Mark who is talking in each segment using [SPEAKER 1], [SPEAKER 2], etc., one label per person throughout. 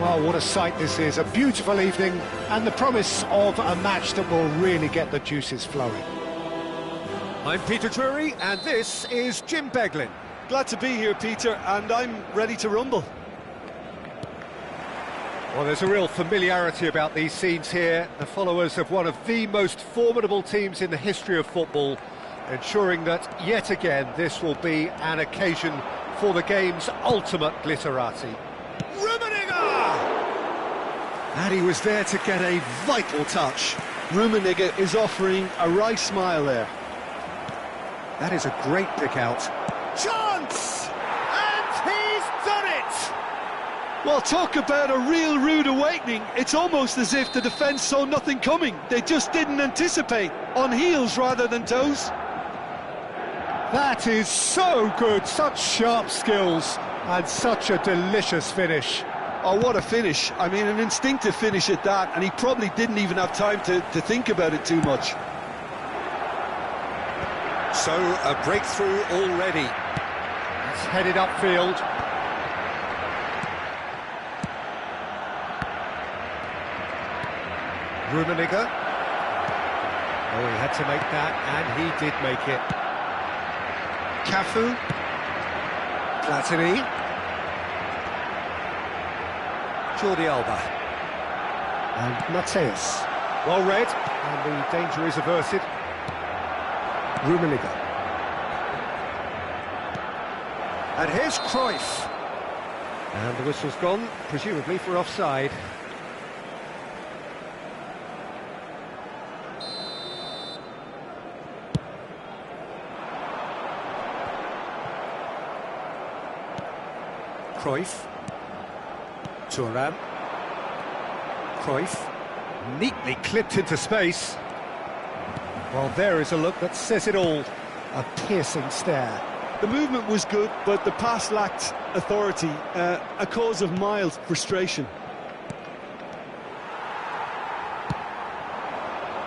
[SPEAKER 1] Well, what a sight this is, a beautiful evening and the promise of a match that will really get the juices flowing.
[SPEAKER 2] I'm Peter Drury and this is Jim Beglin.
[SPEAKER 3] Glad to be here, Peter, and I'm ready to rumble.
[SPEAKER 2] Well, there's a real familiarity about these scenes here. The followers of one of the most formidable teams in the history of football, ensuring that, yet again, this will be an occasion for the game's ultimate glitterati.
[SPEAKER 3] And he was there to get a vital touch. Rummenigge is offering a wry smile there.
[SPEAKER 2] That is a great pick out.
[SPEAKER 3] Chance! And he's done it! Well, talk about a real rude awakening. It's almost as if the defence saw nothing coming. They just didn't anticipate. On heels rather than toes.
[SPEAKER 1] That is so good, such sharp skills and such a delicious finish.
[SPEAKER 3] Oh, what a finish. I mean, an instinctive finish at that, and he probably didn't even have time to think about it too much.
[SPEAKER 2] So, a breakthrough already.
[SPEAKER 1] It's headed upfield.
[SPEAKER 2] Rummenigge. Oh, he had to make that, and he did make it.
[SPEAKER 1] Cafu.
[SPEAKER 2] Platini. Jordi Alba.
[SPEAKER 1] And Mateus.
[SPEAKER 2] Well read, and the danger is averted.
[SPEAKER 1] Rummenigge.
[SPEAKER 2] And here's Cruyff. And the whistle's gone, presumably for offside. Cruyff. Tuan. Cruyff. Neatly clipped into space.
[SPEAKER 1] Well, there is a look that says it all. A piercing stare.
[SPEAKER 3] The movement was good, but the pass lacked authority, a cause of mild frustration.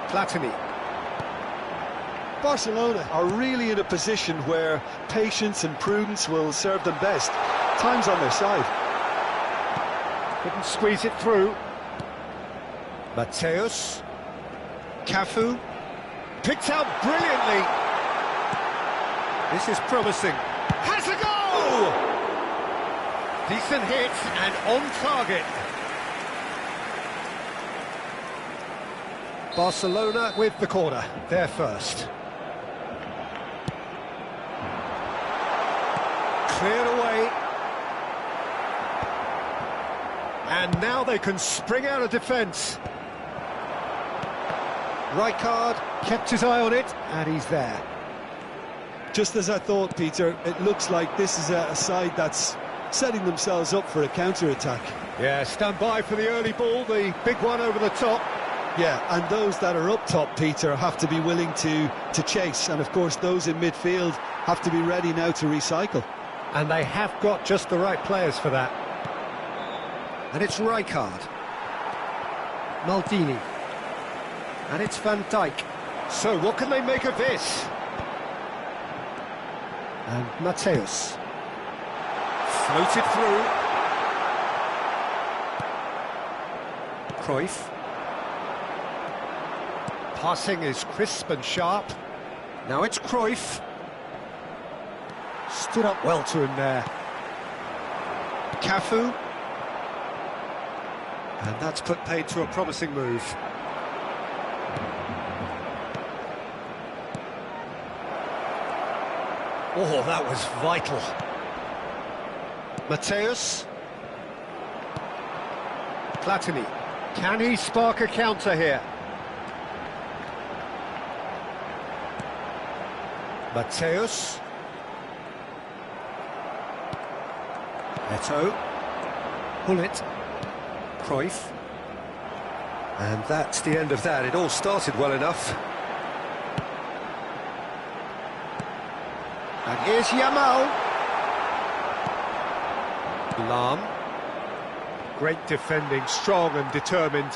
[SPEAKER 2] Platini.
[SPEAKER 3] Barcelona are really in a position where patience and prudence will serve them best. Time's on their side.
[SPEAKER 1] Couldn't squeeze it through.
[SPEAKER 2] Mateus. Cafu. Picked out brilliantly. This is promising. Has a goal! Decent hit and on target.
[SPEAKER 1] Barcelona with the corner. They're first.
[SPEAKER 2] Cleared away. And now they can spring out of defence.
[SPEAKER 1] Rijkaard kept his eye on it, and he's there.
[SPEAKER 3] Just as I thought, Peter, it looks like this is a side that's setting themselves up for a counter-attack.
[SPEAKER 2] Yeah, stand by for the early ball, the big one over the top.
[SPEAKER 3] Yeah, and those that are up top, Peter, have to be willing to chase. And, of course, those in midfield have to be ready now to recycle.
[SPEAKER 1] And they have got just the right players for that.
[SPEAKER 2] And it's Rijkaard.
[SPEAKER 1] Maldini. And it's Van Dijk.
[SPEAKER 2] So what can they make of this?
[SPEAKER 1] And Mateus.
[SPEAKER 2] Floated through. Cruyff. Passing is crisp and sharp. Now it's Cruyff.
[SPEAKER 1] Stood up well to him there.
[SPEAKER 2] Cafu. And that's put paid to a promising move. Oh, that was vital. Mateus.
[SPEAKER 1] Platini. Can he spark a counter here?
[SPEAKER 2] Mateus. Neto. Hullet. Cruyff. And that's the end of that. It all started well enough.
[SPEAKER 1] And here's Yamal.
[SPEAKER 2] Lam.
[SPEAKER 1] Great defending, strong and determined.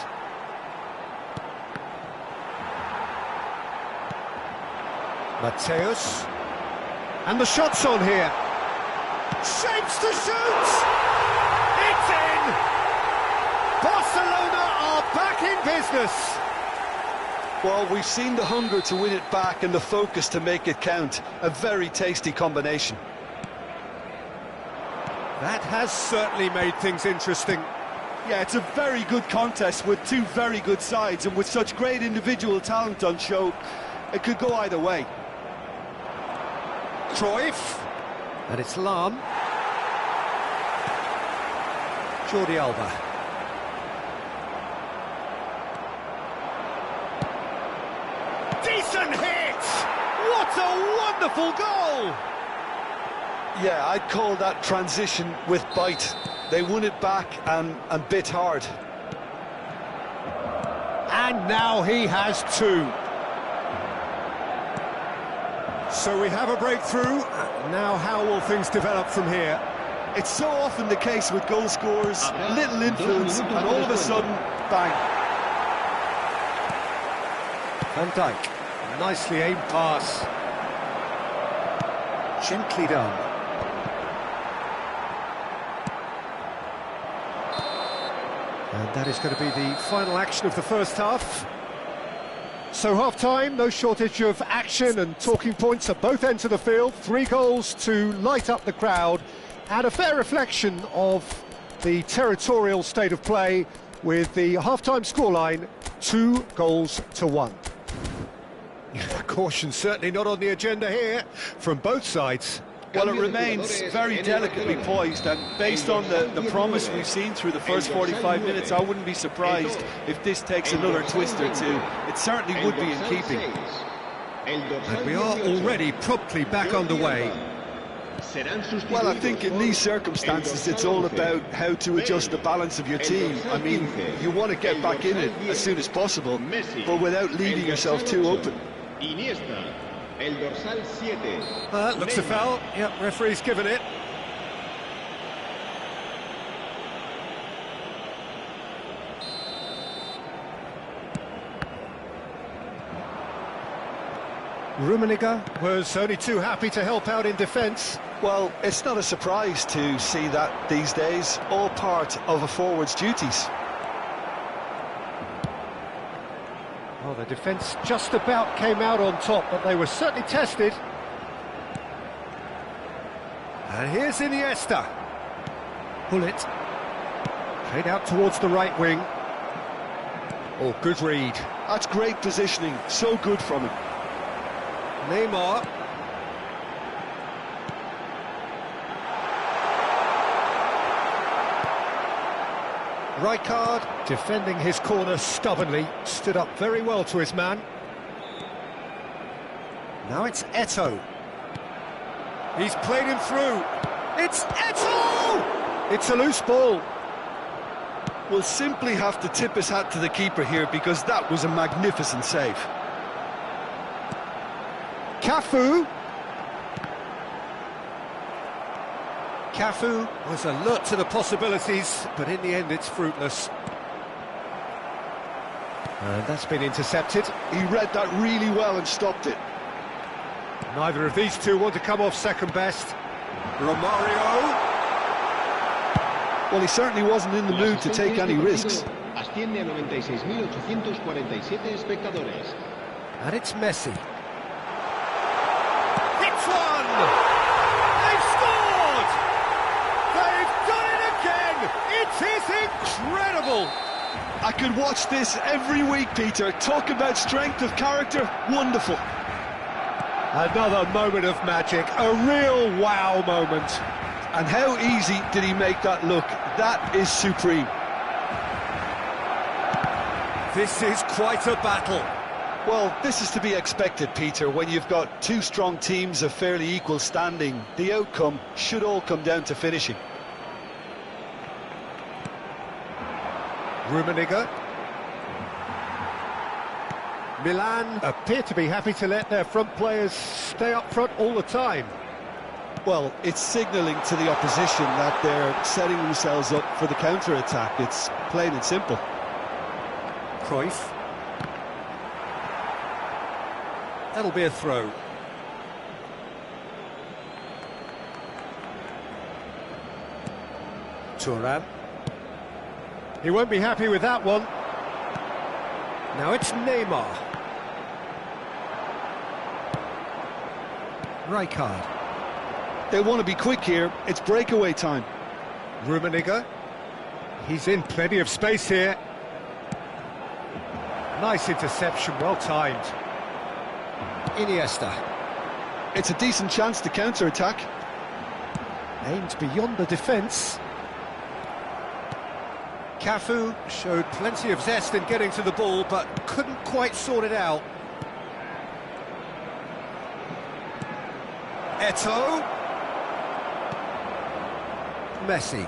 [SPEAKER 2] Mateus. And the shot's on here. Shapes to shoot! It's in! back in business.
[SPEAKER 3] Well, we've seen the hunger to win it back and the focus to make it count. A very tasty combination.
[SPEAKER 2] That has certainly made things interesting.
[SPEAKER 3] Yeah, it's a very good contest with two very good sides, and with such great individual talent on show, it could go either way.
[SPEAKER 2] Cruyff, and it's Lahm. Jordi Alba. Decent hit! What a wonderful goal!
[SPEAKER 3] Yeah, I'd call that transition with bite. They won it back and bit hard.
[SPEAKER 2] And now he has two. So we have a breakthrough. Now how will things develop from here?
[SPEAKER 3] It's so often the case with goal scorers, little influence, and all of a sudden, bang.
[SPEAKER 2] Van Dijk, nicely aimed pass. Gently done. And that is going to be the final action of the first half. So half-time, no shortage of action and talking points at both ends of the field. 3 goals to light up the crowd, and a fair reflection of the territorial state of play, with the half-time scoreline 2-1. Caution certainly not on the agenda here from both sides.
[SPEAKER 3] Well, it remains very delicately poised, and based on the promise we've seen through the first 45 minutes, I wouldn't be surprised if this takes another twist or two. It certainly would be in keeping.
[SPEAKER 2] And we are already promptly back underway.
[SPEAKER 3] Well, I think in these circumstances it's all about how to adjust the balance of your team. I mean, you want to get back in it as soon as possible, but without leaving yourself too open.
[SPEAKER 2] Looks a foul. Yep, referee's given it. Rummenigge was only too happy to help out in defence.
[SPEAKER 3] Well, it's not a surprise to see that these days, all part of a forward's duties.
[SPEAKER 2] Well, the defence just about came out on top, but they were certainly tested. And here's Iniesta. Bullet. Played out towards the right wing. Oh, good read.
[SPEAKER 3] That's great positioning, so good from him.
[SPEAKER 2] Neymar. Rijkaard, defending his corner stubbornly, stood up very well to his man. Now it's Eto'o. He's played him through. It's Eto'o! It's a loose ball.
[SPEAKER 3] We'll simply have to tip his hat to the keeper here, because that was a magnificent save.
[SPEAKER 2] Cafu. Cafu was alert to the possibilities, but in the end it's fruitless. And that's been intercepted.
[SPEAKER 3] He read that really well and stopped it.
[SPEAKER 2] Neither of these two want to come off second best. Romario.
[SPEAKER 3] Well, he certainly wasn't in the mood to take any risks.
[SPEAKER 2] And it's Messi. It's one! They've scored! They've done it again! It is incredible!
[SPEAKER 3] I could watch this every week, Peter. Talk about strength of character, wonderful.
[SPEAKER 2] Another moment of magic, a real wow moment.
[SPEAKER 3] And how easy did he make that look? That is supreme.
[SPEAKER 2] This is quite a battle.
[SPEAKER 3] Well, this is to be expected, Peter. When you've got two strong teams of fairly equal standing, the outcome should all come down to finishing.
[SPEAKER 2] Rummenigge. Milan appear to be happy to let their front players stay up front all the time.
[SPEAKER 3] Well, it's signalling to the opposition that they're setting themselves up for the counter-attack. It's plain and simple.
[SPEAKER 2] Cruyff. That'll be a throw. Tuan. He won't be happy with that one. Now it's Neymar. Rijkaard.
[SPEAKER 3] They want to be quick here. It's breakaway time.
[SPEAKER 2] Rummenigge. He's in plenty of space here. Nice interception, well timed. Iniesta.
[SPEAKER 3] It's a decent chance to counter-attack.
[SPEAKER 2] Aimed beyond the defence. Cafu showed plenty of zest in getting to the ball, but couldn't quite sort it out. Eto'o. Messi.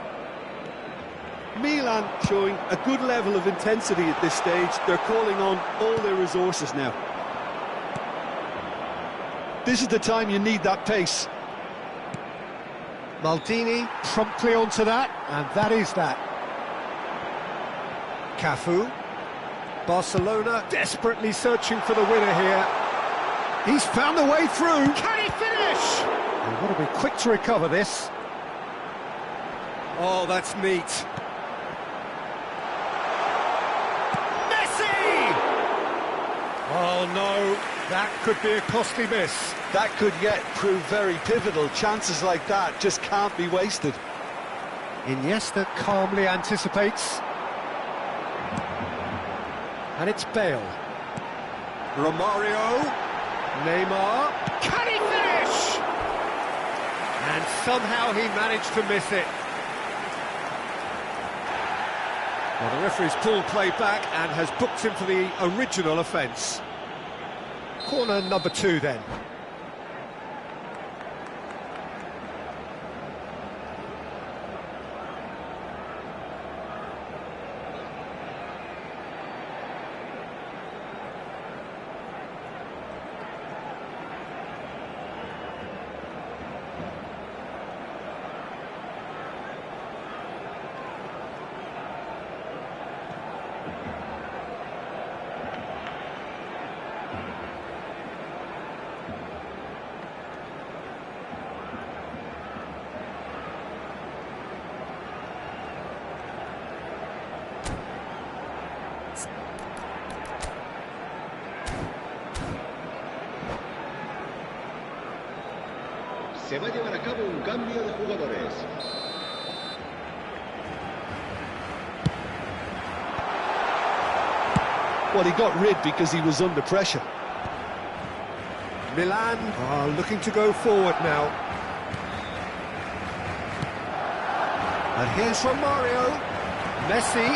[SPEAKER 3] Milan showing a good level of intensity at this stage. They're calling on all their resources now. This is the time you need that pace.
[SPEAKER 2] Maldini promptly onto that, and that is that. Cafu. Barcelona desperately searching for the winner here. He's found the way through. Can he finish? They've got to be quick to recover this. Oh, that's neat. Messi! Oh no, that could be a costly miss.
[SPEAKER 3] That could yet prove very pivotal. Chances like that just can't be wasted.
[SPEAKER 2] Iniesta calmly anticipates. And it's Bale. Romario. Neymar. Can he finish? And somehow he managed to miss it. Well, the referee's pulled play back and has booked him for the original offence. Corner number 2 then.
[SPEAKER 4] Se va a llevar a cabo un cambio de jugadores.
[SPEAKER 3] Well, he got rid because he was under pressure.
[SPEAKER 2] Milan are looking to go forward now. And here's Romario. Messi.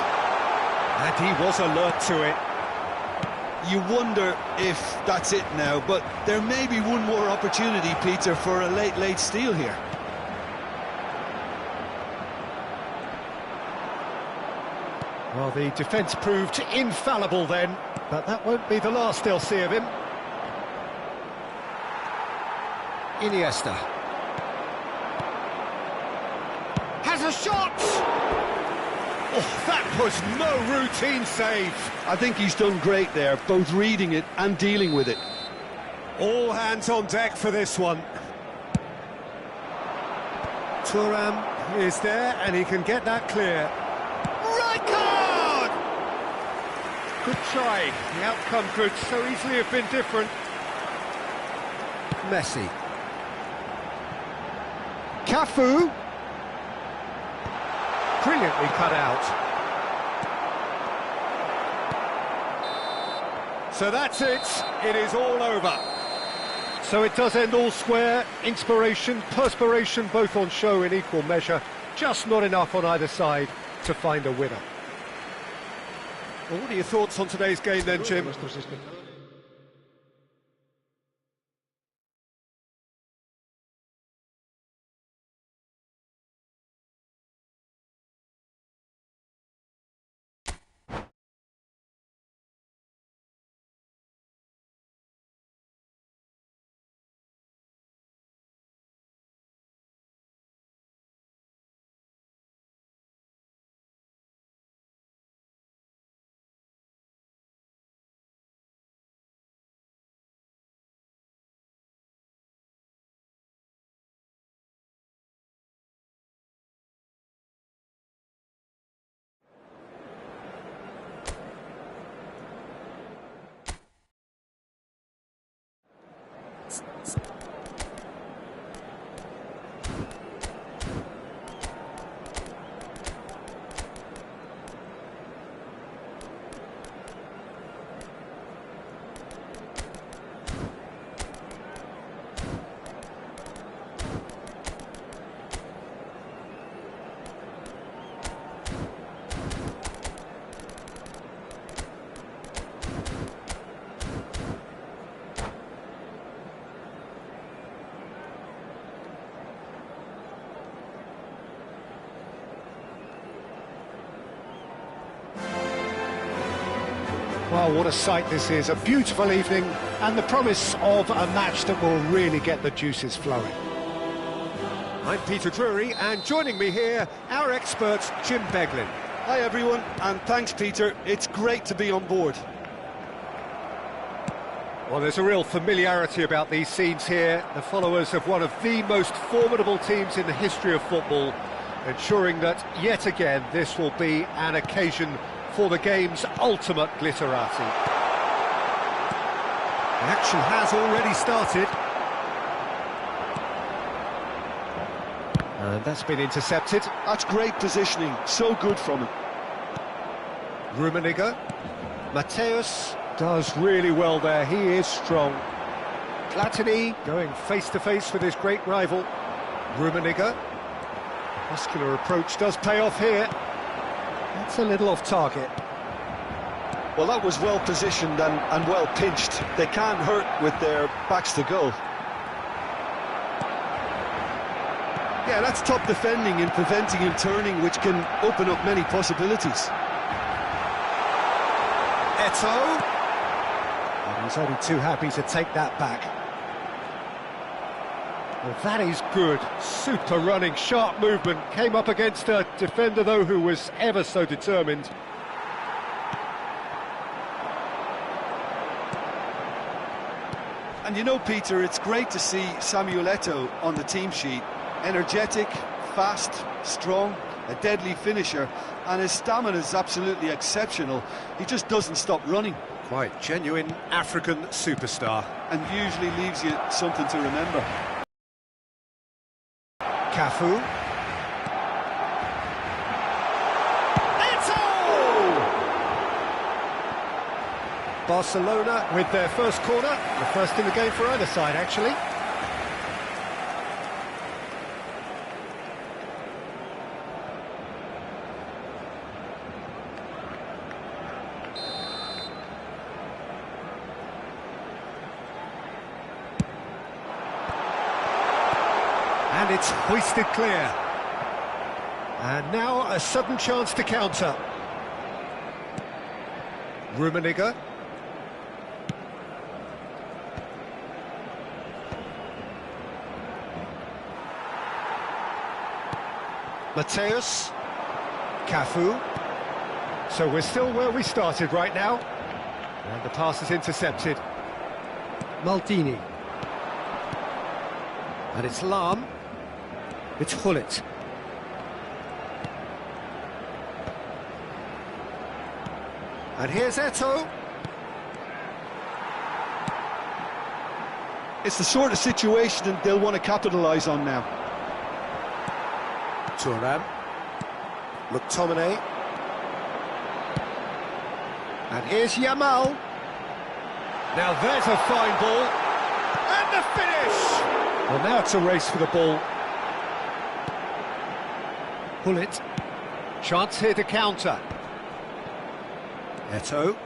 [SPEAKER 2] And he was alert to it.
[SPEAKER 3] You wonder if that's it now, but there may be one more opportunity, Peter, for a late steal here.
[SPEAKER 2] Well, the defence proved infallible then, but that won't be the last they'll see of him. Iniesta. Has a shot! Oh, that was no routine save.
[SPEAKER 3] I think he's done great there, both reading it and dealing with it.
[SPEAKER 2] All hands on deck for this one. Tuan is there, and he can get that clear. Rijkaard! Good try. The outcome could so easily have been different. Messi. Cafu. Brilliantly cut out. So that's it. It is all over. So it does end all square. Inspiration, perspiration, both on show in equal measure. Just not enough on either side to find a winner. Well, what are your thoughts on today's game then, Jim? Wow, what a sight this is. A beautiful evening and the promise of a match that will really get the juices flowing. I'm Peter Drury, and joining me here, our expert, Jim Beglin.
[SPEAKER 3] Hi everyone, and thanks Peter, it's great to be on board.
[SPEAKER 2] Well, there's a real familiarity about these scenes here. The followers of one of the most formidable teams in the history of football, ensuring that, yet again, this will be an occasion for the game's ultimate glitterati. The action has already started. And that's been intercepted.
[SPEAKER 3] That's great positioning, so good from him.
[SPEAKER 2] Rummenigge. Matthäus does really well there, he is strong. Platini going face-to-face with his great rival. Rummenigge. Muscular approach does pay off here. That's a little off target.
[SPEAKER 3] Well, that was well positioned and well pinched. They can't hurt with their backs to goal. Yeah, that's top defending and preventing him turning, which can open up many possibilities.
[SPEAKER 2] Eto'o. And he's only too happy to take that back. Well, that is good. Super running, sharp movement. Came up against a defender, though, who was ever so determined.
[SPEAKER 3] And you know, Peter, it's great to see Samuel Eto'o on the team sheet. Energetic, fast, strong, a deadly finisher, and his stamina is absolutely exceptional. He just doesn't stop running.
[SPEAKER 2] Quite genuine African superstar.
[SPEAKER 3] And usually leaves you something to remember.
[SPEAKER 2] Cafu. Eto'o! Barcelona with their first corner, the first in the game for either side, actually. And it's hoisted clear. And now a sudden chance to counter. Rummenigge. Matthäus. Cafu. So we're still where we started right now. And the pass is intercepted. Maldini. And it's Lahm. It's Hullet. And here's Eto'o.
[SPEAKER 3] It's the sort of situation that they'll want to capitalise on now.
[SPEAKER 2] Tuan. McTominay. And here's Yamal. Now there's a fine ball. And the finish! Well, now it's a race for the ball. Hullet. Chance here to counter. Eto'o.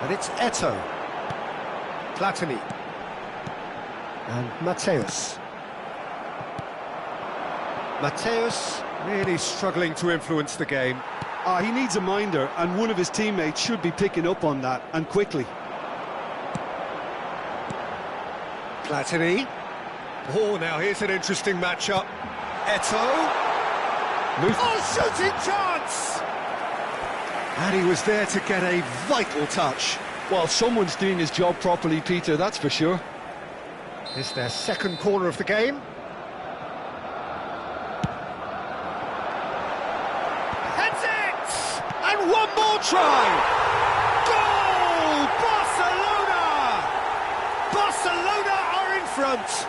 [SPEAKER 2] And it's Eto'o. Platini. And Matthäus. Matthäus really struggling to influence the game.
[SPEAKER 3] He needs a minder, and one of his teammates should be picking up on that, and quickly.
[SPEAKER 2] Platini. Oh, now here's an interesting matchup. Eto'o. Oh, shooting chance! And he was there to get a vital touch.
[SPEAKER 3] Well, someone's doing his job properly, Peter, that's for sure.
[SPEAKER 2] It's their second corner of the game. Heads it! And one more try! Goal! Barcelona! Barcelona are in front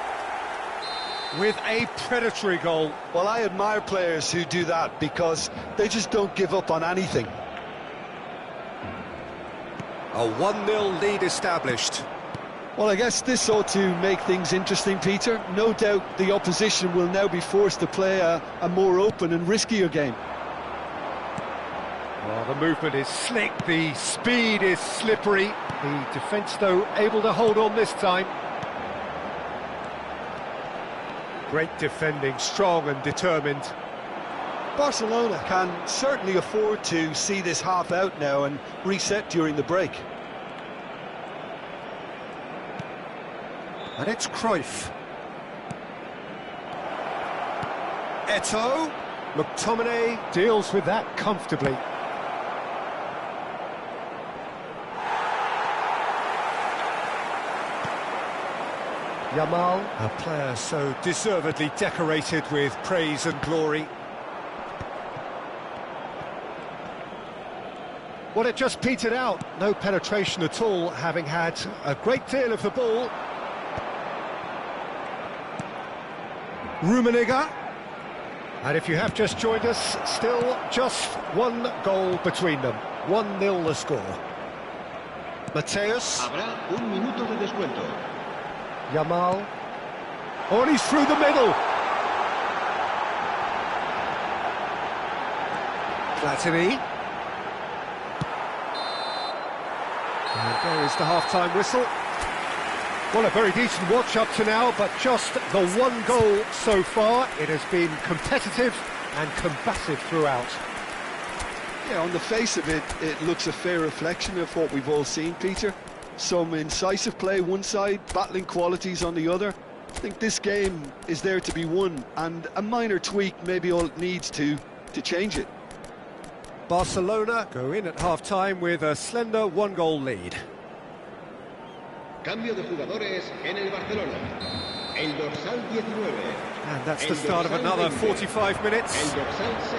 [SPEAKER 2] with a predatory goal.
[SPEAKER 3] Well, I admire players who do that because they just don't give up on anything.
[SPEAKER 2] A 1-0 lead established.
[SPEAKER 3] Well, I guess this ought to make things interesting, Peter. No doubt the opposition will now be forced to play a more open and riskier game.
[SPEAKER 2] Well, the movement is slick, the speed is slippery. The defence, though, able to hold on this time. Great defending, strong and determined.
[SPEAKER 3] Barcelona can certainly afford to see this half out now and reset during the break.
[SPEAKER 2] And it's Cruyff. Eto'o. McTominay deals with that comfortably. Yamal, a player so deservedly decorated with praise and glory. Well, it just petered out. No penetration at all, having had a great deal of the ball. Rummenigge. And if you have just joined us, still just one goal between them. 1-0 the score. Mateus.
[SPEAKER 4] Habrá un minuto de descuento.
[SPEAKER 2] Yamal. Oh, and he's through the middle. Platini. And there is the half-time whistle. Well, a very decent watch up to now, but just the one goal so far. It has been competitive and combative throughout.
[SPEAKER 3] Yeah, on the face of it, it looks a fair reflection of what we've all seen, Peter. Some incisive play one side, battling qualities on the other. I think this game is there to be won, and a minor tweak may be all it needs to change it.
[SPEAKER 2] Barcelona go in at half-time with a slender one-goal lead.
[SPEAKER 4] Cambio de jugadores en el Barcelona. El dorsal 19.
[SPEAKER 2] And that's the start of another 45 minutes.
[SPEAKER 4] El dorsal 6.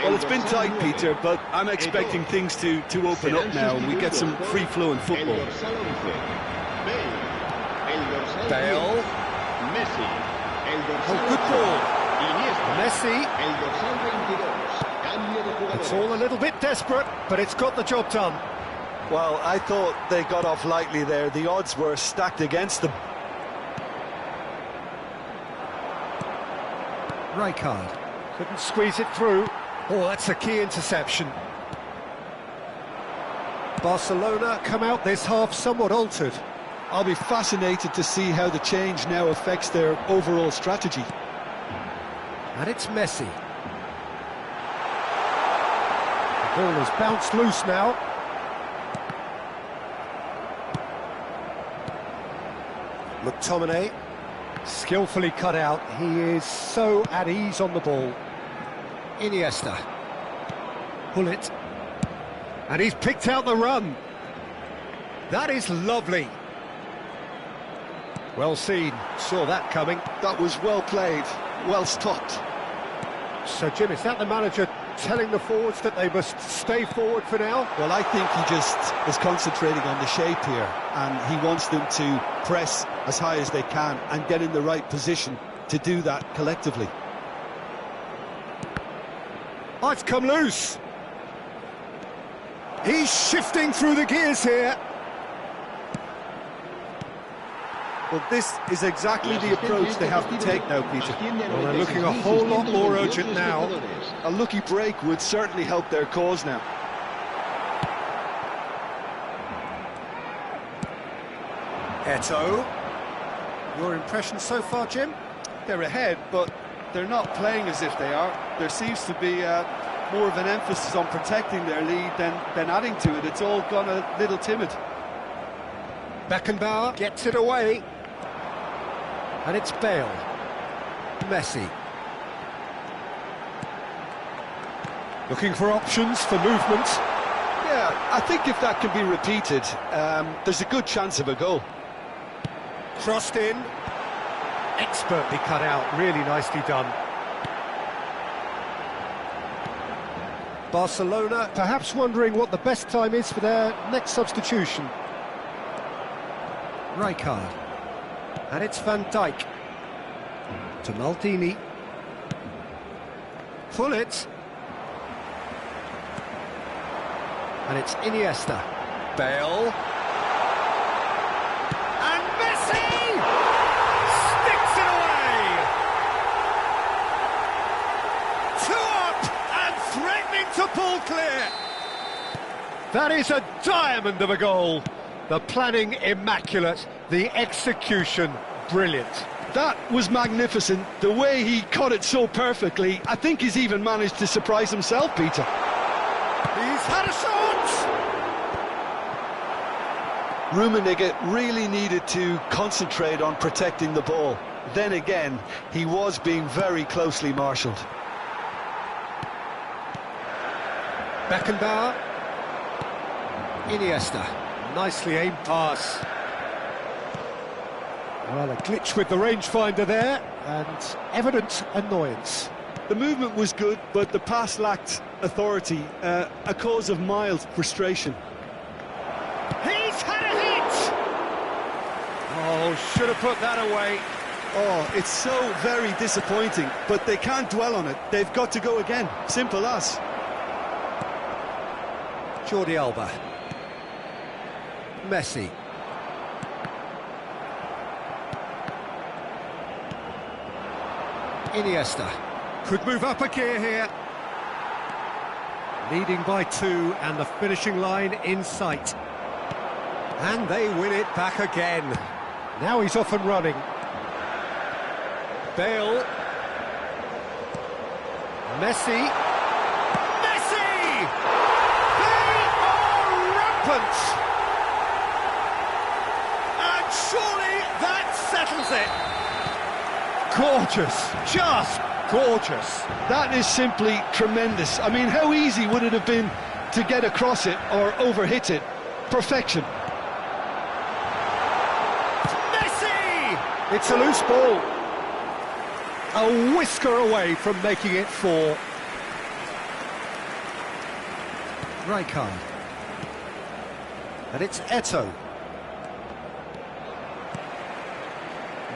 [SPEAKER 3] Well, it's been tight, Peter, but I'm expecting things to open up now and we get some free-flowing football.
[SPEAKER 2] Bale.
[SPEAKER 4] Messi.
[SPEAKER 2] Oh, good ball. Messi. It's all a little bit desperate, but it's got the job done.
[SPEAKER 3] Well, I thought they got off lightly there. The odds were stacked against them.
[SPEAKER 2] Rijkaard couldn't squeeze it through. Oh, that's a key interception. Barcelona come out this half somewhat altered.
[SPEAKER 3] I'll be fascinated to see how the change now affects their overall strategy.
[SPEAKER 2] And it's Messi. The ball has bounced loose now. McTominay, skillfully cut out. He is so at ease on the ball. Iniesta. Pull it. And he's picked out the run. That is lovely. Well seen. Saw that coming.
[SPEAKER 3] That was well played, well stopped.
[SPEAKER 2] So, Jim, is that the manager telling the forwards that they must stay forward for now?
[SPEAKER 3] Well, I think he just is concentrating on the shape here, and he wants them to press as high as they can and get in the right position to do that collectively.
[SPEAKER 2] Oh, it's come loose. He's shifting through the gears here.
[SPEAKER 3] Well, this is exactly the approach they have to take now, Peter.
[SPEAKER 2] Well, they're looking a whole lot more urgent now.
[SPEAKER 3] A lucky break would certainly help their cause now.
[SPEAKER 2] Eto'o. Your impression so far, Jim?
[SPEAKER 3] They're ahead, but they're not playing as if they are. There seems to be more of an emphasis on protecting their lead than adding to it. It's all gone a little timid.
[SPEAKER 2] Beckenbauer gets it away. And it's Bale. Messi. Looking for options for movement.
[SPEAKER 3] Yeah, I think if that can be repeated, there's a good chance of a goal.
[SPEAKER 2] Crossed in. Expertly cut out. Really nicely done. Barcelona perhaps wondering what the best time is for their next substitution. Rijkaard. And it's Van Dijk. To Maldini. Pull it. And it's Iniesta. Bale. And Messi! Sticks it away! 2 up and threatening to pull clear. That is a diamond of a goal. The planning immaculate, the execution brilliant.
[SPEAKER 3] That was magnificent. The way he cut it so perfectly. I think he's even managed to surprise himself, Peter.
[SPEAKER 2] He's had a shot!
[SPEAKER 3] Rummenigge really needed to concentrate on protecting the ball. Then again, he was being very closely marshalled.
[SPEAKER 2] Beckenbauer. Iniesta. Nicely aimed pass. Well, a glitch with the rangefinder there, and evident annoyance.
[SPEAKER 3] The movement was good, but the pass lacked authority, a cause of mild frustration.
[SPEAKER 2] He's had a hit! Oh, should have put that away.
[SPEAKER 3] Oh, it's so very disappointing, but they can't dwell on it. They've got to go again. Simple as.
[SPEAKER 2] Jordi Alba. Messi. Iniesta. Could move up a gear here. Leading by 2 and the finishing line in sight. And they win it back again. Now he's off and running. Bale. Messi. Messi! They are rampant! And surely that settles it. Gorgeous, just gorgeous.
[SPEAKER 3] That is simply tremendous. I mean, how easy would it have been to get across it or overhit it? Perfection.
[SPEAKER 2] Messi! It's a loose ball. A whisker away from making it 4. Rijkaard. And it's Eto'o.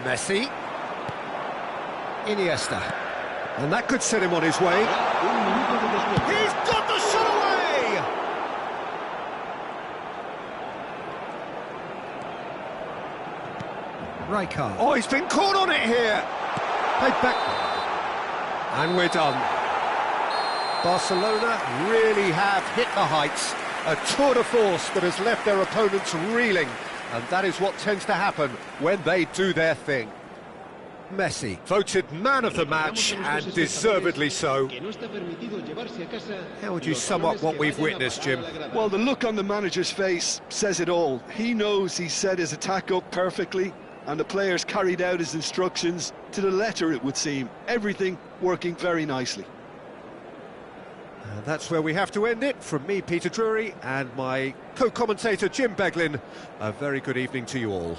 [SPEAKER 2] Messi. Iniesta. And that could set him on his way. He's got the shot away! Rijkaard. Oh, he's been caught on it here! Played back. And we're done. Barcelona really have hit the heights. A tour de force that has left their opponents reeling. And that is what tends to happen when they do their thing. Messi, voted man of the match, and deservedly so. How would you sum up what we've witnessed, Jim?
[SPEAKER 3] Well, the look on the manager's face says it all. He knows he set his attack up perfectly, and the players carried out his instructions to the letter, it would seem. Everything working very nicely.
[SPEAKER 2] And that's where we have to end it. From me, Peter Drury, and my co-commentator, Jim Beglin. A very good evening to you all.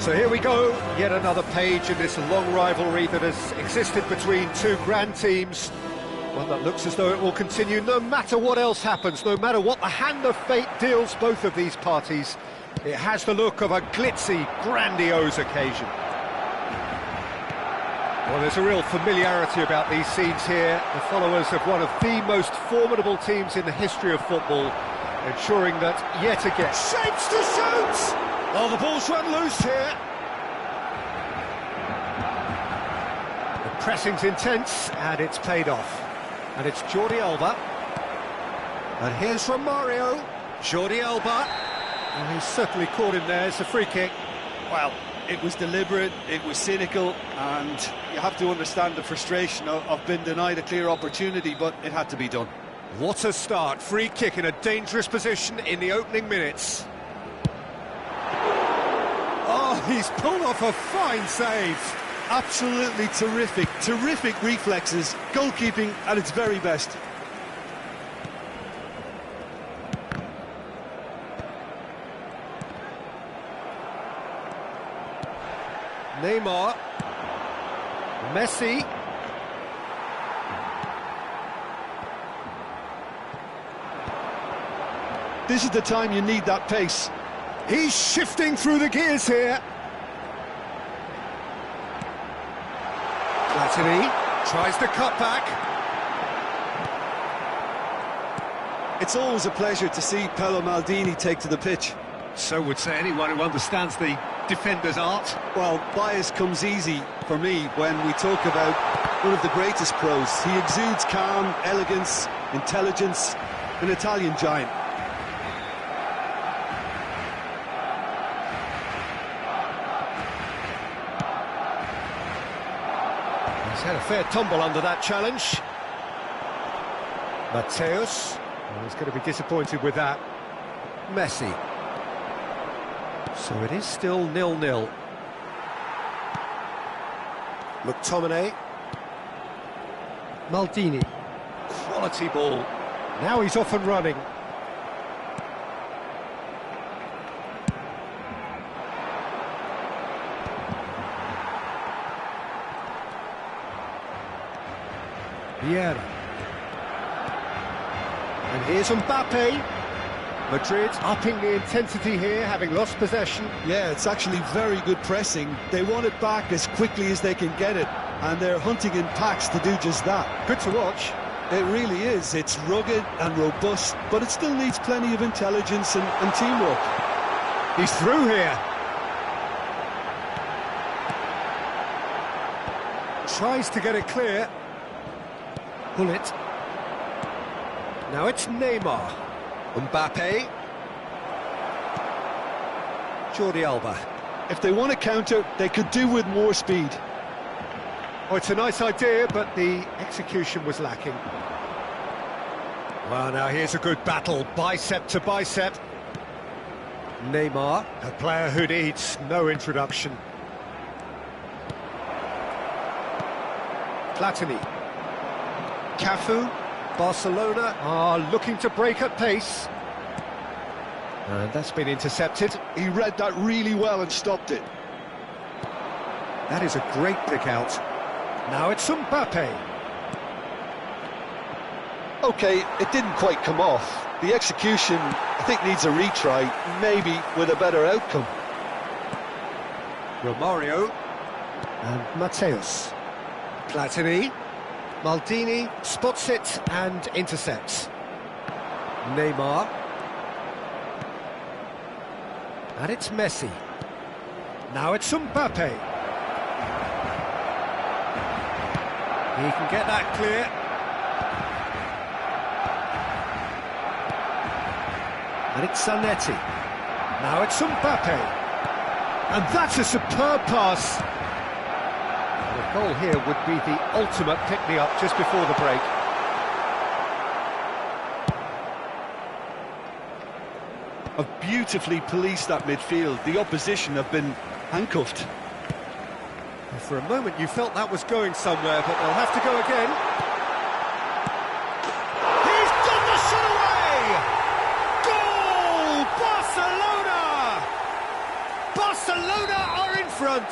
[SPEAKER 2] So here we go, yet another page in this long rivalry that has existed between two grand teams. One that looks as though it will continue no matter what else happens, no matter what the hand of fate deals both of these parties. It has the look of a glitzy, grandiose occasion. Well, there's a real familiarity about these scenes here. The followers of one of the most formidable teams in the history of football, ensuring that yet again...
[SPEAKER 3] Shapes to shoot! Oh, the ball's run loose here.
[SPEAKER 2] The pressing's intense, and it's paid off. And it's Jordi Alba. And here's from Mario. Jordi Alba. And he's certainly caught him there. It's a free kick.
[SPEAKER 3] Well, it was deliberate, it was cynical, and you have to understand the frustration of being denied a clear opportunity, but it had to be done.
[SPEAKER 2] What a start. Free kick in a dangerous position in the opening minutes. Oh, he's pulled off a fine save.
[SPEAKER 3] Absolutely terrific reflexes, goalkeeping at its very best.
[SPEAKER 2] Neymar. Messi.
[SPEAKER 3] This is the time you need that pace.
[SPEAKER 2] He's shifting through the gears here. Platini tries to cut back.
[SPEAKER 3] It's always a pleasure to see Paolo Maldini take to the pitch.
[SPEAKER 1] So would say anyone who understands the defender's art.
[SPEAKER 3] Well, bias comes easy for me when we talk about one of the greatest pros. He exudes calm, elegance, intelligence, an Italian giant.
[SPEAKER 2] He's had a fair tumble under that challenge. Mateus. Well, he's going to be disappointed with that. Messi. So it is still 0-0. McTominay. Maldini. Quality ball. Now he's off and running. Vieira. And here's Mbappe. Madrid upping the intensity here, having lost possession.
[SPEAKER 3] Yeah, it's actually very good pressing. They want it back as quickly as they can get it, and they're hunting in packs to do just that.
[SPEAKER 2] Good to watch.
[SPEAKER 3] It really is. It's rugged and robust, but it still needs plenty of intelligence and teamwork.
[SPEAKER 2] He's through here. Tries to get it clear. Pull it. Now it's Neymar. Mbappe. Jordi Alba.
[SPEAKER 3] If they want to counter, they could do with more speed.
[SPEAKER 2] Oh, it's a nice idea, but the execution was lacking. Well, now here's a good battle, bicep to bicep. Neymar, a player who needs no introduction. Platini. Cafu. Barcelona are looking to break at pace. And that's been intercepted.
[SPEAKER 3] He read that really well and stopped it.
[SPEAKER 2] That is a great pick out. Now it's Mbappe.
[SPEAKER 3] Okay, it didn't quite come off. The execution, I think, needs a retry, maybe with a better outcome.
[SPEAKER 2] Romario. And Mateus. Platini. Maldini spots it and intercepts. Neymar. And it's Messi. Now it's Mbappe. He can get that clear. And it's Zanetti. Now it's Mbappe. And that's a superb pass. The goal here would be the ultimate pick-me-up just before the break.
[SPEAKER 3] Have beautifully policed that midfield. The opposition have been handcuffed.
[SPEAKER 2] For a moment you felt that was going somewhere, but they'll have to go again. He's done the shot away! Goal! Barcelona! Barcelona are in front.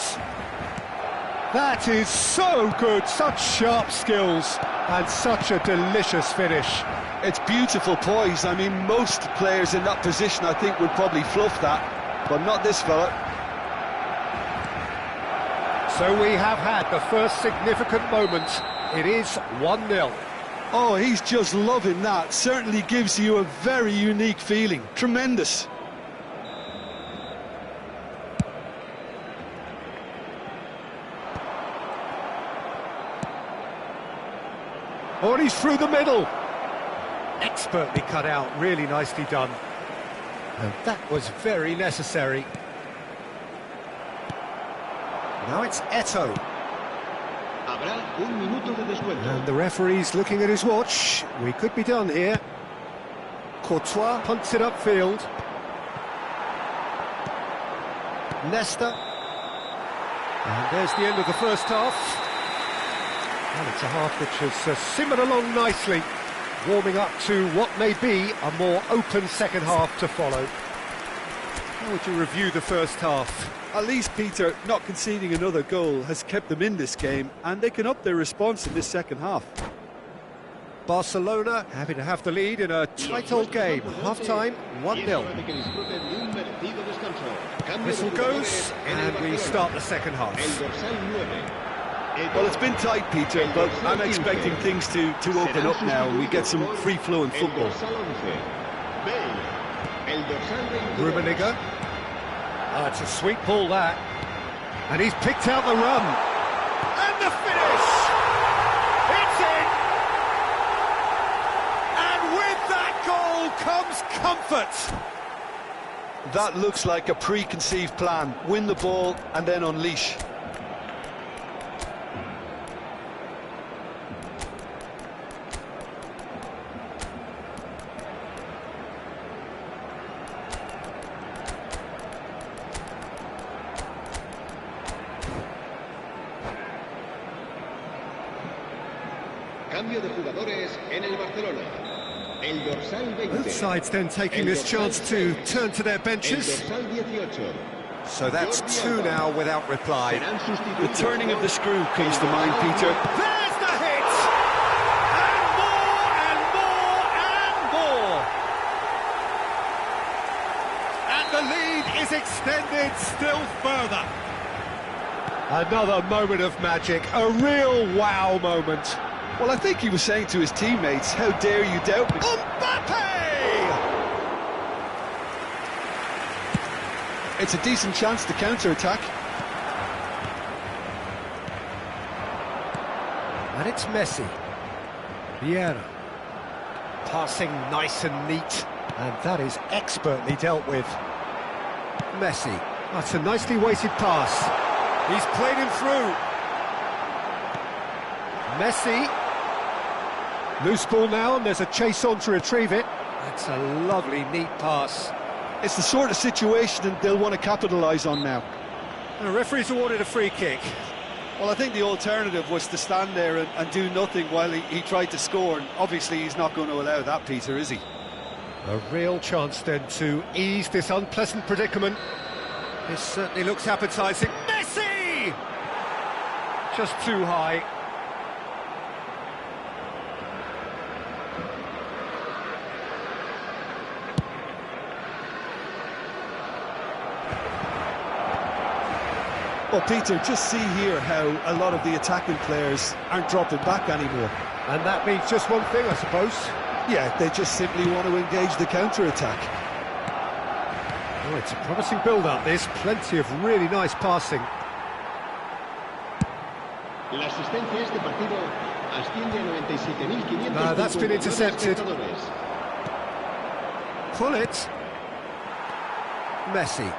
[SPEAKER 1] That is so good, such sharp skills and such a delicious finish.
[SPEAKER 3] It's beautiful poise. I mean, most players in that position, I think, would probably fluff that, but not this fella.
[SPEAKER 2] So we have had the first significant moment. It is 1-0.
[SPEAKER 3] Oh, he's just loving that. Certainly gives you a very unique feeling. Tremendous.
[SPEAKER 2] Oh, and he's through the middle. Expertly cut out, really nicely done. And that was very necessary. Now it's Eto'o.
[SPEAKER 4] Habrá un minuto de descuento.
[SPEAKER 2] And the referee's looking at his watch. We could be done here. Courtois punts it upfield. Nesta. And there's the end of the first half. And it's a half which has simmered along nicely, warming up to what may be a more open second half to follow. How would you review the first half?
[SPEAKER 3] At least, Peter, not conceding another goal has kept them in this game, and they can up their response in this second half.
[SPEAKER 2] Barcelona happy to have the lead in a tight old game. Half-time, 1-0. Whistle goes, and we start the second half.
[SPEAKER 3] Well, it's been tight, Peter, but I'm expecting things to open up now and we get some free-flowing football.
[SPEAKER 2] Rummenigge. Oh, it's a sweet ball, that. And he's picked out the run. And the finish! It's in! And with that goal comes comfort!
[SPEAKER 3] That looks like a preconceived plan. Win the ball and then unleash.
[SPEAKER 4] Cambio de jugadores en el Barcelona. El dorsal 20.
[SPEAKER 2] Both sides then taking this chance to turn to their benches.
[SPEAKER 4] El dorsal 18.
[SPEAKER 2] So that's two now without reply.
[SPEAKER 3] The turning of the screw comes to mind, Peter.
[SPEAKER 2] There's the hit! And more and more and more! And the lead is extended still further. Another moment of magic, a real wow moment.
[SPEAKER 3] Well, I think he was saying to his teammates, how dare you doubt me?
[SPEAKER 2] Mbappe!
[SPEAKER 3] It's a decent chance to counter-attack.
[SPEAKER 2] And it's Messi. Vieira. Passing nice and neat. And that is expertly dealt with. Messi. That's a nicely weighted pass. He's played him through. Messi. Loose ball now, and there's a chase on to retrieve it. That's a lovely, neat pass.
[SPEAKER 3] It's the sort of situation they'll want to capitalise on now.
[SPEAKER 2] And the referee's awarded a free kick.
[SPEAKER 3] Well, I think the alternative was to stand there and do nothing while he tried to score, and obviously he's not going to allow that, Peter, is he?
[SPEAKER 2] A real chance then to ease this unpleasant predicament. This certainly looks appetising. Messi! Just too high.
[SPEAKER 3] Well, Peter, just see here how a lot of the attacking players aren't dropping back anymore.
[SPEAKER 2] And that means just one thing, I suppose.
[SPEAKER 3] Yeah, they just simply want to engage the counter-attack.
[SPEAKER 2] Oh, it's a promising build-up, this. Plenty of really nice passing.
[SPEAKER 4] La asistencia a este partido asciende a 97.500.
[SPEAKER 2] That's been intercepted. Pull it. Messi.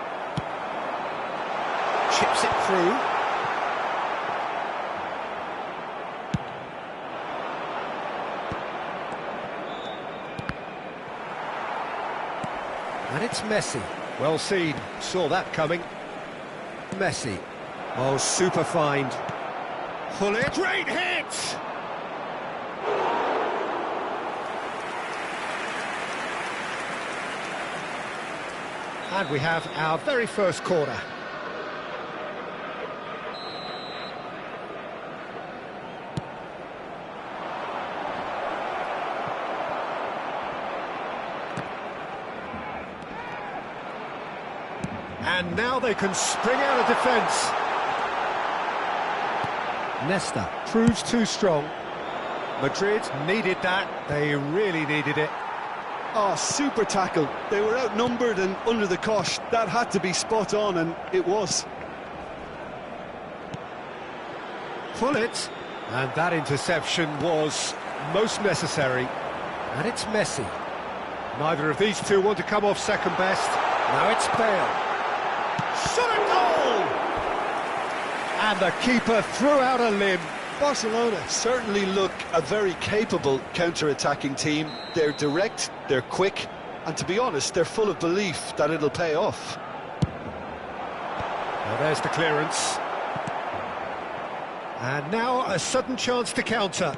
[SPEAKER 2] Chips it through. And it's Messi. Well seen. Saw that coming. Messi. Oh, super find. Pull it. Great hit! And we have our very first corner. And now they can spring out of defence. Nesta proves too strong. Madrid needed that. They really needed it.
[SPEAKER 3] Oh, super tackle. They were outnumbered and under the cosh. That had to be spot on, and it was.
[SPEAKER 2] Pull it. And that interception was most necessary. And it's Messi. Neither of these two want to come off second best. Now it's Bale. Shot at goal! And the keeper threw out a limb.
[SPEAKER 3] Barcelona certainly look a very capable counter-attacking team. They're direct, they're quick, and to be honest, they're full of belief that it'll pay off.
[SPEAKER 2] Now there's the clearance. And now a sudden chance to counter.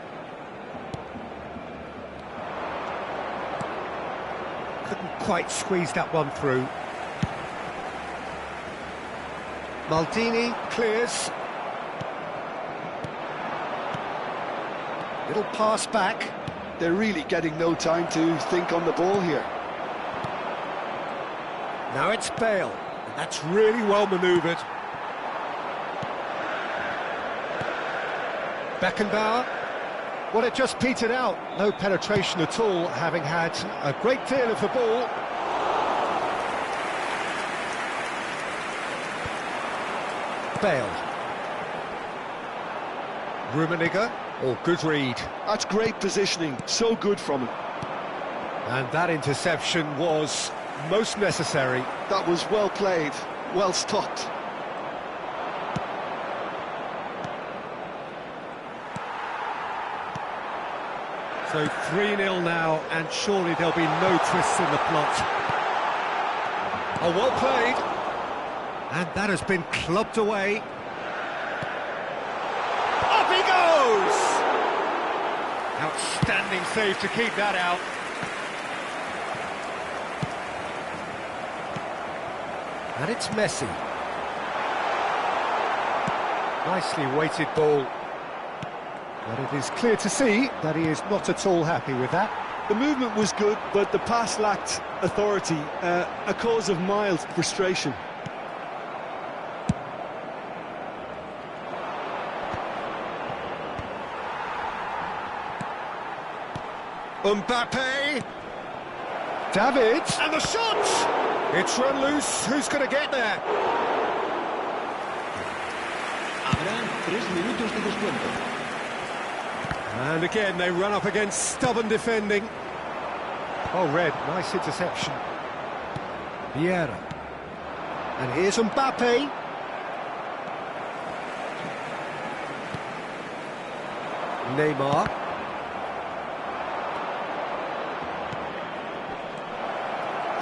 [SPEAKER 2] Couldn't quite squeeze that one through. Maldini clears. Little pass back.
[SPEAKER 3] They're really getting no time to think on the ball here.
[SPEAKER 2] Now it's Bale, and that's really well manoeuvred. Beckenbauer. Well, it just petered out. No penetration at all, having had a great deal of the ball. Bale. Rummenigge. Oh, good read.
[SPEAKER 3] That's great positioning, so good from him.
[SPEAKER 2] And that interception was most necessary.
[SPEAKER 3] That was well played, well stopped.
[SPEAKER 2] So 3-0 now, and surely there'll be no twists in the plot. Oh, well played. And that has been clubbed away. Up he goes! Outstanding save to keep that out. And it's Messi. Nicely weighted ball. But it is clear to see that he is not at all happy with that.
[SPEAKER 3] The movement was good, but the pass lacked authority, a cause of mild frustration.
[SPEAKER 2] Mbappe. David. And the shot! It's run loose. Who's going to get there?
[SPEAKER 4] Habrá 3 minutos de descuento.
[SPEAKER 2] And again, they run up against stubborn defending. Oh, Red, nice interception. Vieira. And here's Mbappe. Neymar.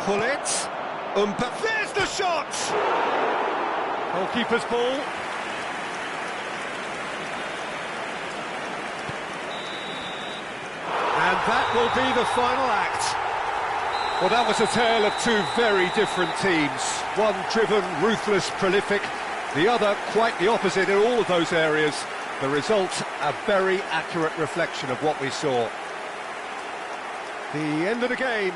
[SPEAKER 2] Pull it. Mbappe. There's the shot! Goalkeeper's ball. And that will be the final act. Well, that was a tale of two very different teams. One driven, ruthless, prolific. The other quite the opposite in all of those areas. The result, a very accurate reflection of what we saw. The end of the game.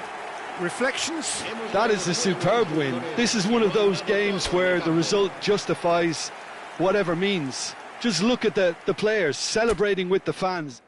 [SPEAKER 2] Reflections?
[SPEAKER 3] That is a superb win. This is one of those games where the result justifies whatever means. Just look at the players celebrating with the fans.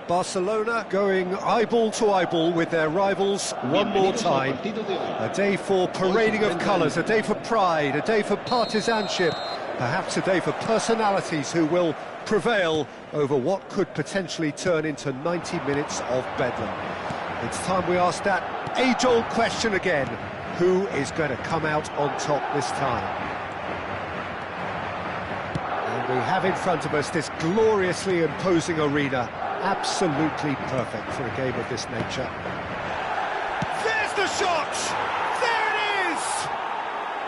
[SPEAKER 2] Barcelona going eyeball to eyeball with their rivals one more time. A day for parading of colours, a day for pride, a day for partisanship, perhaps a day for personalities who will prevail over what could potentially turn into 90 minutes of bedlam. It's time we ask that age-old question again: who is going to come out on top this time? And we have in front of us this gloriously imposing arena. Absolutely perfect for a game of this nature.
[SPEAKER 1] There's the shot! There it is!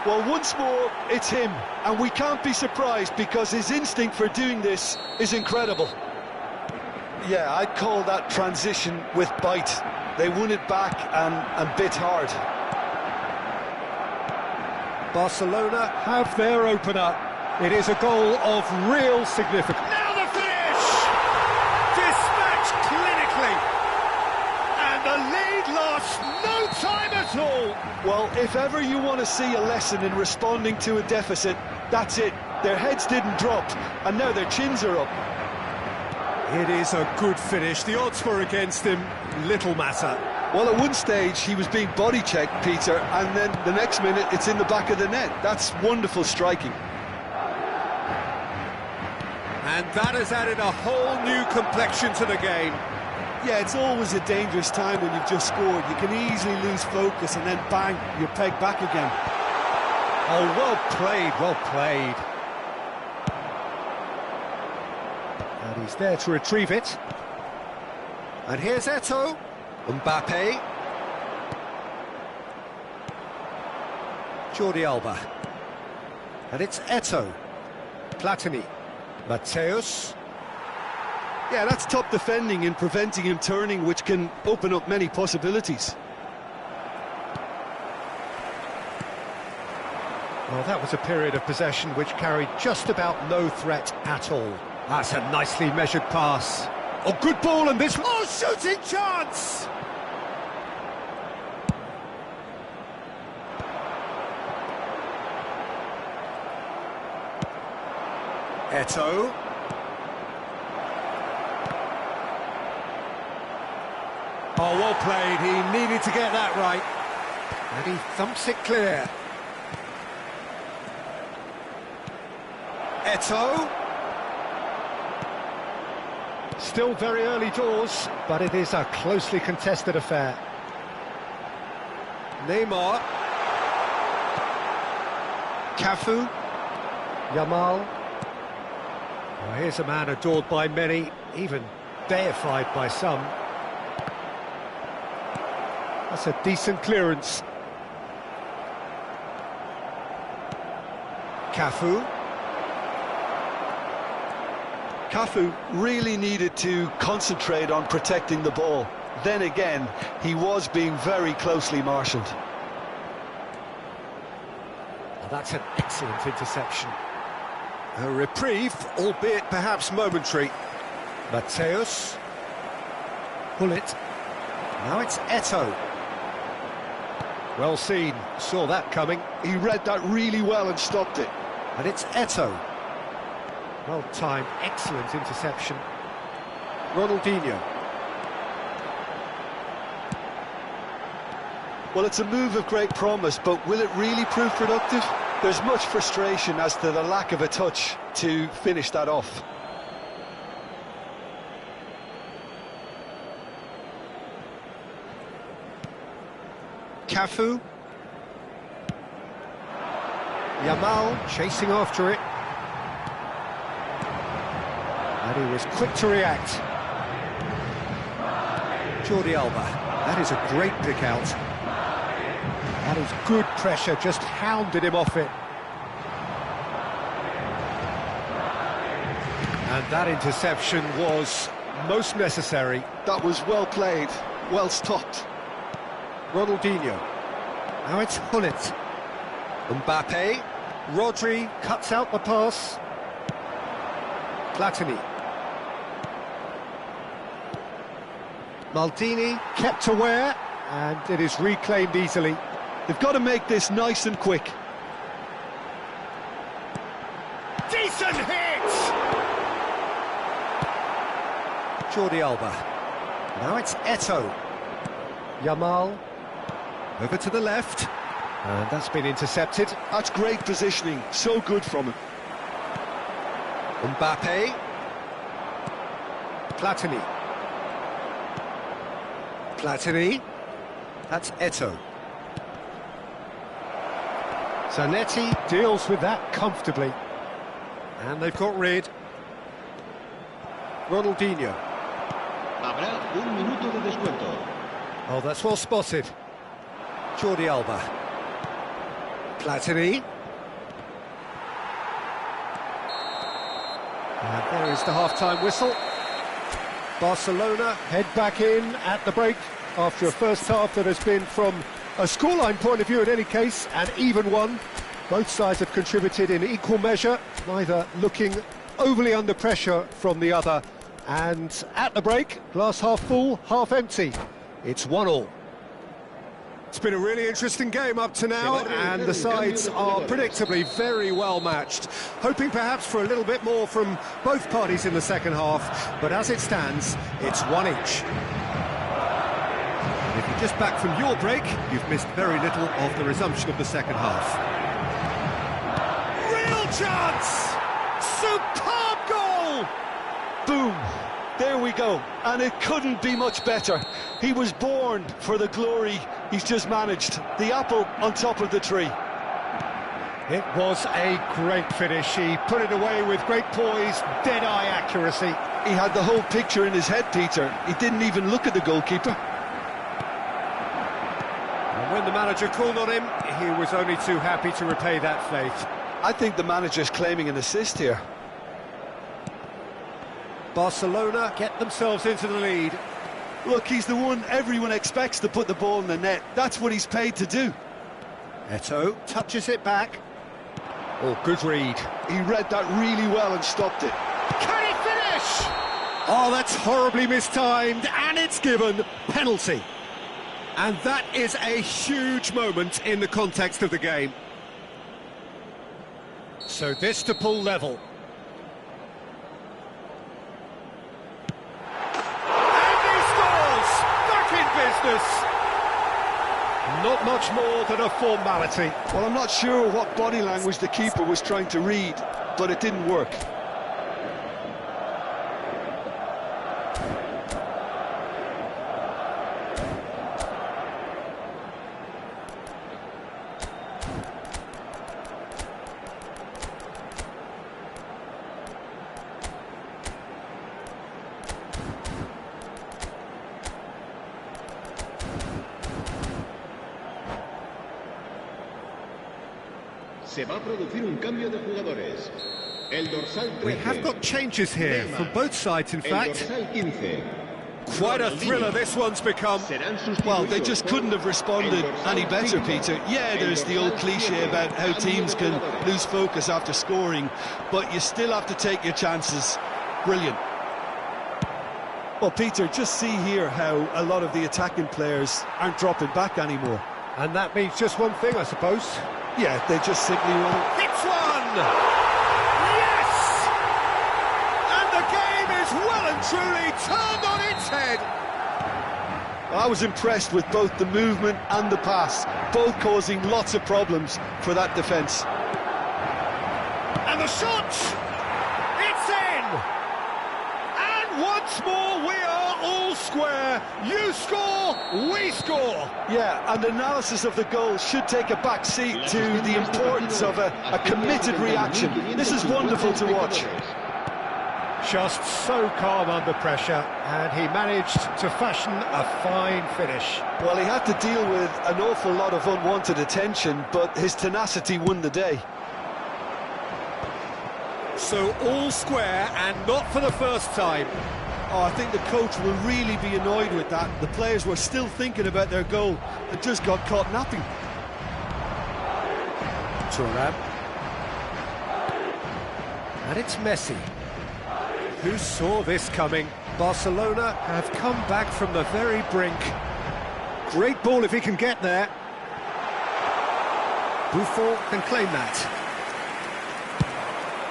[SPEAKER 3] Well, once more, it's him, and we can't be surprised because his instinct for doing this is incredible. Yeah, I'd call that transition with bite. They won it back and bit hard.
[SPEAKER 2] Barcelona have their opener. It is a goal of real significance.
[SPEAKER 1] Now the finish! Dispatched clinically! And the lead lost no time at all!
[SPEAKER 3] Well, if ever you want to see a lesson in responding to a deficit, that's it. Their heads didn't drop, and now their chins are up.
[SPEAKER 2] It is a good finish. The odds were against him. Little matter.
[SPEAKER 3] Well, at one stage, he was being body-checked, Peter, and then the next minute, it's in the back of the net. That's wonderful striking.
[SPEAKER 2] And that has added a whole new complexion to the game.
[SPEAKER 3] Yeah, it's always a dangerous time when you've just scored. You can easily lose focus and then bang, you're pegged back again.
[SPEAKER 2] Oh, well played, well played. And he's there to retrieve it. And here's Eto'o. Mbappe. Jordi Alba. And it's Eto'o. Platini. Mateus.
[SPEAKER 3] Yeah, that's top defending and preventing him turning, which can open up many possibilities.
[SPEAKER 2] Well, that was a period of possession which carried just about no threat at all. That's a nicely measured pass. Oh, good ball, and this... Oh, shooting chance! Eto'o. Oh, well played. He needed to get that right. And he thumps it clear. Eto'o. Still very early doors, but it is a closely contested affair. Neymar. Cafu. Yamal. Well, here's a man adored by many, even deified by some. That's a decent clearance. Cafu.
[SPEAKER 3] Cafu really needed to concentrate on protecting the ball. Then again, he was being very closely marshalled.
[SPEAKER 2] Well, that's an excellent interception. A reprieve, albeit perhaps momentary. Mateus. Bullet. Now it's Eto'o. Well seen, saw that coming.
[SPEAKER 3] He read that really well and stopped it.
[SPEAKER 2] And it's Eto'o. Well timed, excellent interception. Ronaldinho.
[SPEAKER 3] Well, it's a move of great promise, but will it really prove productive? There's much frustration as to the lack of a touch to finish that off.
[SPEAKER 2] Cafu. Yamal chasing after it. And he was quick to react. Jordi Alba. That is a great pick out. That is good pressure, just hounded him off it. And that interception was most necessary.
[SPEAKER 3] That was well played, well stopped.
[SPEAKER 2] Ronaldinho. Now it's Hullet. Mbappe. Rodri cuts out the pass. Platini. Maldini kept aware, and it is reclaimed easily.
[SPEAKER 3] They've got to make this nice and quick.
[SPEAKER 2] Decent hit! Jordi Alba. Now it's Eto'o. Yamal. Over to the left. And that's been intercepted.
[SPEAKER 3] That's great positioning, so good from him.
[SPEAKER 2] Mbappe. Platini. Platini. That's Eto'o. Zanetti deals with that comfortably. And they've got rid. Ronaldinho.
[SPEAKER 4] Habrá un minuto de descuento.
[SPEAKER 2] Oh, that's well spotted. Jordi Alba. Platini. And there is the half-time whistle. Barcelona head back in at the break after a first half that has been, from a scoreline point of view in any case, an even one. Both sides have contributed in equal measure, neither looking overly under pressure from the other. And at the break, glass half full, half empty. It's 1-1. It's been a really interesting game up to now, and the sides are predictably very well matched. Hoping perhaps for a little bit more from both parties in the second half, but as it stands, it's one each. If you're just back from your break, you've missed very little of the resumption of the second half. Real chance! Superb goal!
[SPEAKER 3] Boom! There we go, and it couldn't be much better. He was born for the glory he's just managed. The apple on top of the tree.
[SPEAKER 2] It was a great finish. He put it away with great poise, dead-eye accuracy.
[SPEAKER 3] He had the whole picture in his head, Peter. He didn't even look at the goalkeeper.
[SPEAKER 2] And when the manager called on him, he was only too happy to repay that faith.
[SPEAKER 3] I think the manager's claiming an assist here.
[SPEAKER 2] Barcelona get themselves into the lead.
[SPEAKER 3] Look, he's the one everyone expects to put the ball in the net. That's what he's paid to do.
[SPEAKER 2] Eto'o touches it back. Oh, good read.
[SPEAKER 3] He read that really well and stopped it.
[SPEAKER 2] Can he finish? Oh, that's horribly mistimed, and it's given penalty. And that is a huge moment in the context of the game. So this to pull level. Not much more than a formality.
[SPEAKER 3] Well, I'm not sure what body language the keeper was trying to read, but it didn't work.
[SPEAKER 4] Se va a producir un cambio de jugadores. El dorsal 13.
[SPEAKER 2] We have got changes here from both sides, in
[SPEAKER 4] El
[SPEAKER 2] fact.
[SPEAKER 4] dorsal 15.
[SPEAKER 2] Quite a thriller this one's become.
[SPEAKER 3] Well, they just couldn't have responded any better, Peter. Yeah, there's the old cliche about how teams can lose focus after scoring, but you still have to take your chances. Brilliant. Well, Peter, just see here how a lot of the attacking players aren't dropping back anymore.
[SPEAKER 2] And that means just one thing, I suppose.
[SPEAKER 3] Yeah, they just simply won't.
[SPEAKER 2] Hits one! Yes! And the game is well and truly turned on its head.
[SPEAKER 3] I was impressed with both the movement and the pass, both causing lots of problems for that defence.
[SPEAKER 2] And the shot! It's in! And once more we are all square. You score, we score.
[SPEAKER 3] Yeah, and analysis of the goal should take a back seat to the importance of a committed reaction. This is wonderful to watch.
[SPEAKER 2] Just so calm under pressure, and he managed to fashion a fine finish.
[SPEAKER 3] Well, he had to deal with an awful lot of unwanted attention, but his tenacity won the day.
[SPEAKER 2] So all square, and not for the first time.
[SPEAKER 3] Oh, I think the coach will really be annoyed with that. The players were still thinking about their goal and just got caught napping.
[SPEAKER 2] Tuan. And it's Messi. Who saw this coming? Barcelona have come back from the very brink. Great ball if he can get there. Buffon can claim that.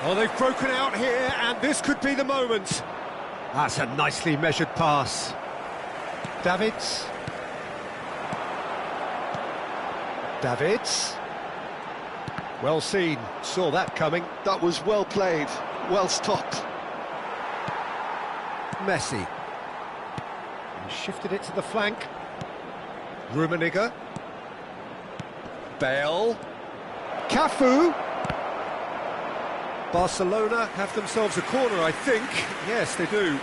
[SPEAKER 2] Oh, they've broken out here, and this could be the moment. That's a nicely measured pass. Davids. Well seen, saw that coming.
[SPEAKER 3] That was well played, well stopped.
[SPEAKER 2] Messi. He shifted it to the flank. Rummenigge. Bale. Cafu. Barcelona have themselves a corner, I think. Yes, they do.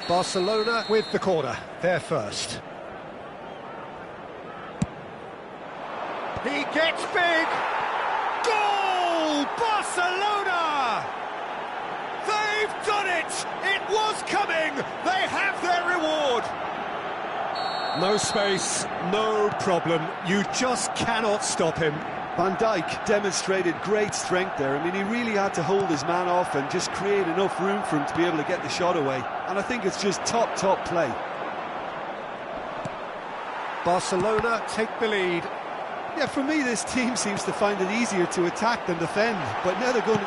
[SPEAKER 2] Barcelona with the corner, they're first. He gets big! Goal! Barcelona! They've done it! It was coming! They have their reward! No space, no problem. You just cannot stop him.
[SPEAKER 3] Van Dijk demonstrated great strength there. I mean, he really had to hold his man off and just create enough room for him to be able to get the shot away. And I think it's just top play.
[SPEAKER 2] Barcelona take the lead.
[SPEAKER 3] Yeah, for me, this team seems to find it easier to attack than defend. But now they're going to...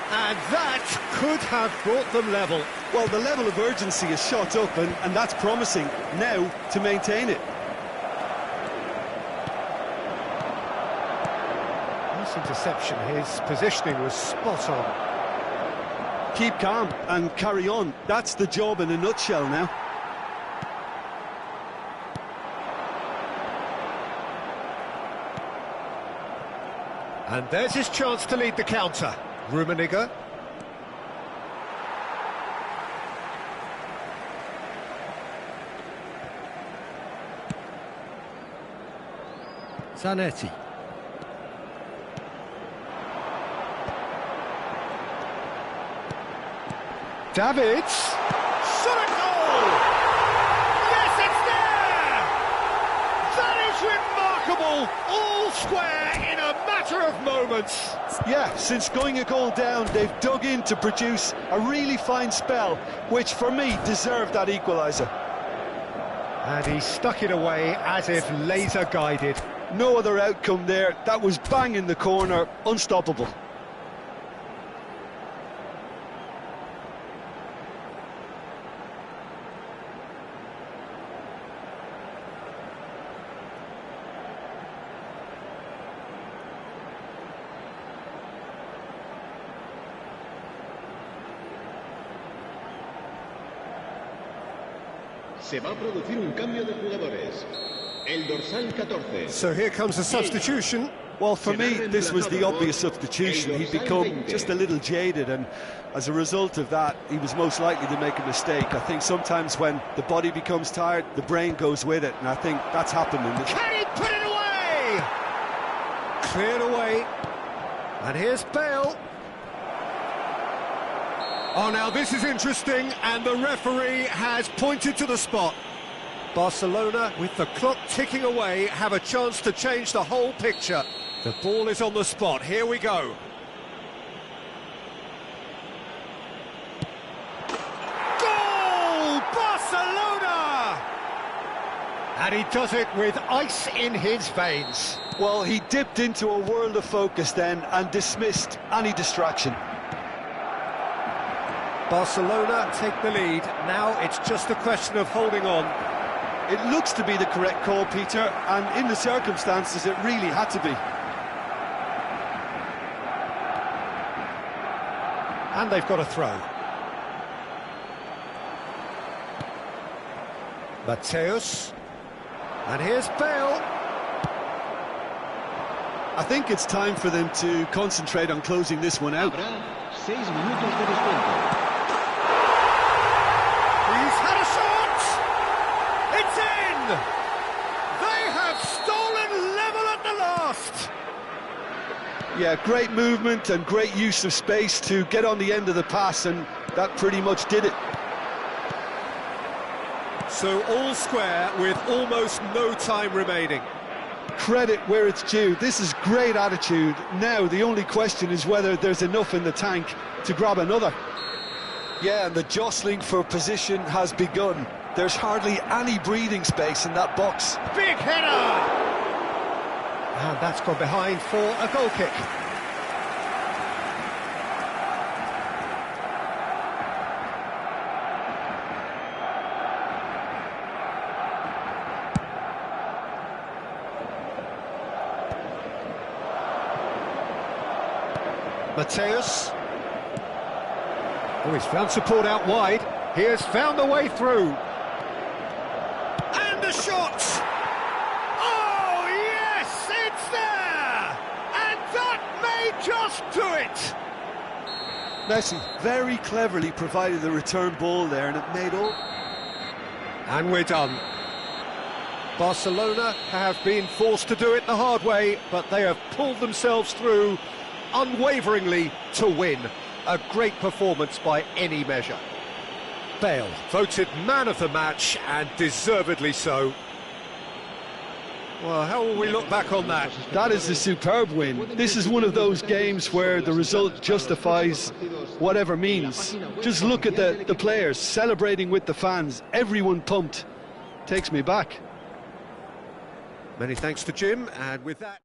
[SPEAKER 2] And that could have brought them level.
[SPEAKER 3] Well, the level of urgency is shot up, and that's promising. Now to maintain it.
[SPEAKER 2] Interception, his positioning was spot on.
[SPEAKER 3] Keep calm and carry on. That's the job in a nutshell now.
[SPEAKER 2] And there's his chance to lead the counter. Rummenigge. Zanetti. Davids! Shot a goal! Yes, it's there! That is remarkable! All square in a matter of moments.
[SPEAKER 3] Yeah, since going a goal down, they've dug in to produce a really fine spell, which for me deserved that equaliser.
[SPEAKER 2] And he stuck it away as if laser guided.
[SPEAKER 3] No other outcome there. That was bang in the corner, unstoppable.
[SPEAKER 4] Se va a producir un cambio de jugadores. El dorsal 14.
[SPEAKER 2] So here comes a substitution.
[SPEAKER 3] Well, for me, this was the obvious substitution. He'd become just a little jaded, and as a result of that, he was most likely to make a mistake. I think sometimes when the body becomes tired, the brain goes with it, and I think that's happened in this.
[SPEAKER 2] Can he put it away? Cleared away. And here's Bale. Oh, now this is interesting, and the referee has pointed to the spot. Barcelona, with the clock ticking away, have a chance to change the whole picture. The ball is on the spot. Here we go. Goal! Barcelona! And he does it with ice in his veins.
[SPEAKER 3] Well, he dipped into a world of focus then and dismissed any distraction.
[SPEAKER 2] Barcelona take the lead. Now it's just a question of holding on.
[SPEAKER 3] It looks to be the correct call, Peter, and in the circumstances it really had to be.
[SPEAKER 2] And they've got a throw. Mateus. And here's Bale.
[SPEAKER 3] I think it's time for them to concentrate on closing this one out.
[SPEAKER 4] Habrá 6 minutos de descuento.
[SPEAKER 2] He's had a shot! It's in! They have stolen level at the last!
[SPEAKER 3] Yeah, great movement and great use of space to get on the end of the pass, and that pretty much did it.
[SPEAKER 2] So all square with almost no time remaining.
[SPEAKER 3] Credit where it's due. This is great attitude. Now the only question is whether there's enough in the tank to grab another. Yeah, and the jostling for position has begun. There's hardly any breathing space in that box.
[SPEAKER 2] Big header! And that's gone behind for a goal kick. Mateus. Oh, he's found support out wide. He has found the way through. And the shot! Oh, yes, it's there! And that may just do it!
[SPEAKER 3] Messi very cleverly provided the return ball there, and it made all...
[SPEAKER 2] And we're done. Barcelona have been forced to do it the hard way, but they have pulled themselves through unwaveringly to win. A great performance by any measure. Bale voted man of the match, and deservedly so. Well, how will we look back on that?
[SPEAKER 3] That is a superb win. This is one of those games where the result justifies whatever means. Just look at the players celebrating with the fans. Everyone pumped. Takes me back.
[SPEAKER 2] Many thanks to Jim, and with that...